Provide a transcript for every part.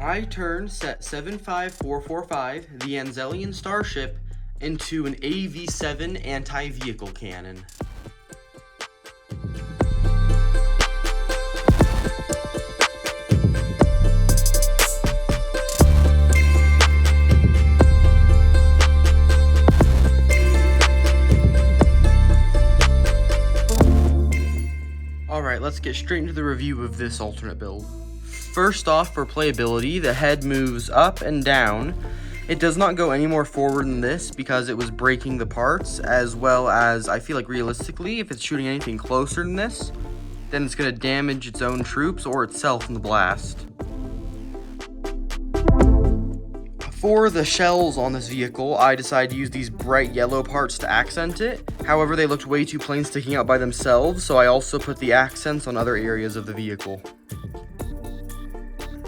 I turned set 75445, the Anzelian Starship, into an AV-7 anti-vehicle cannon. Alright, let's get straight into the review of this alternate build. First off, for playability, the head moves up and down. It does not go any more forward than this because it was breaking the parts, as well as I feel like realistically, if it's shooting anything closer than this, then it's going to damage its own troops or itself in the blast. For the shells on this vehicle, I decided to use these bright yellow parts to accent it. However, they looked way too plain sticking out by themselves, so I also put the accents on other areas of the vehicle.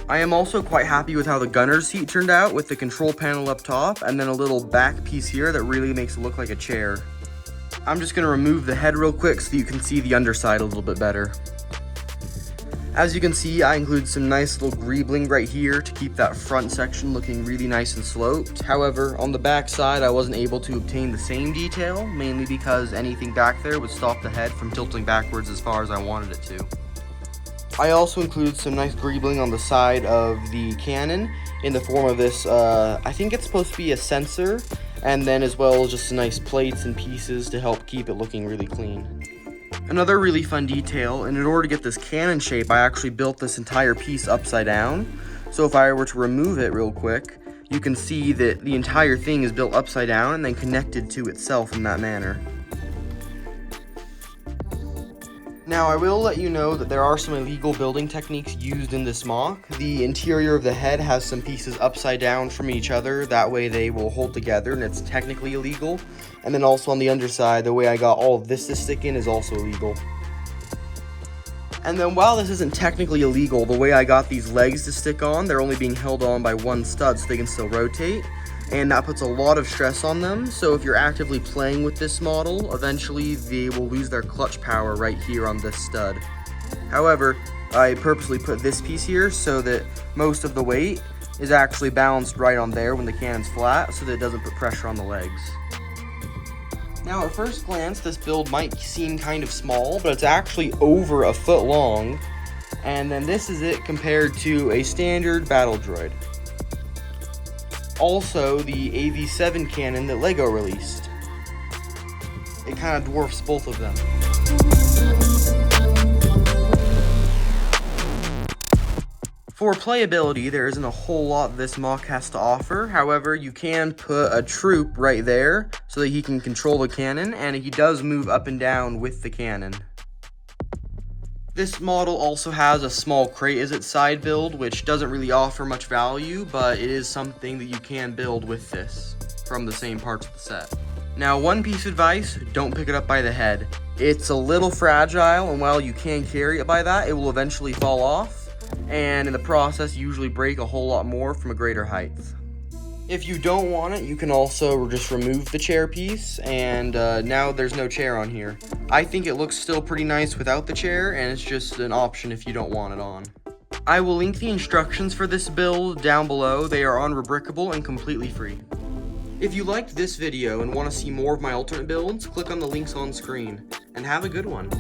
I am also quite happy with how the gunner's seat turned out, with the control panel up top and then a little back piece here that really makes it look like a chair. I'm just going to remove the head real quick so you can see the underside a little bit better. As you can see, I include some nice little greebling right here to keep that front section looking really nice and sloped. However, on the back side, I wasn't able to obtain the same detail, mainly because anything back there would stop the head from tilting backwards as far as I wanted it to. I also included some nice greebling on the side of the cannon in the form of this, I think it's supposed to be a sensor, and then as well just some nice plates and pieces to help keep it looking really clean. Another really fun detail, and in order to get this cannon shape, I actually built this entire piece upside down. So if I were to remove it real quick, you can see that the entire thing is built upside down and then connected to itself in that manner. Now, I will let you know that there are some illegal building techniques used in this mock. The interior of the head has some pieces upside down from each other, that way they will hold together and it's technically illegal. And then also on the underside, the way I got all of this to stick in is also illegal. And then while this isn't technically illegal, the way I got these legs to stick on, they're only being held on by one stud so they can still rotate. And that puts a lot of stress on them, so if you're actively playing with this model, eventually they will lose their clutch power right here on this stud. However, I purposely put this piece here so that most of the weight is actually balanced right on there when the cannon's flat, so that it doesn't put pressure on the legs. Now, at first glance, this build might seem kind of small, but it's actually over a foot long, and then this is it compared to a standard battle droid. Also, the AV-7 cannon that LEGO released. It kind of dwarfs both of them. For playability, there isn't a whole lot this mock has to offer. However, you can put a troop right there so that he can control the cannon, and he does move up and down with the cannon. This model also has a small crate as its side build, which doesn't really offer much value, but it is something that you can build with this from the same parts of the set. Now, one piece of advice, don't pick it up by the head. It's a little fragile, and while you can carry it by that, it will eventually fall off, and in the process, usually break a whole lot more from a greater height. If you don't want it, you can also just remove the chair piece, and now there's no chair on here. I think it looks still pretty nice without the chair, and it's just an option if you don't want it on. I will link the instructions for this build down below. They are unrubricable and completely free. If you liked this video and want to see more of my alternate builds, click on the links on screen, and have a good one.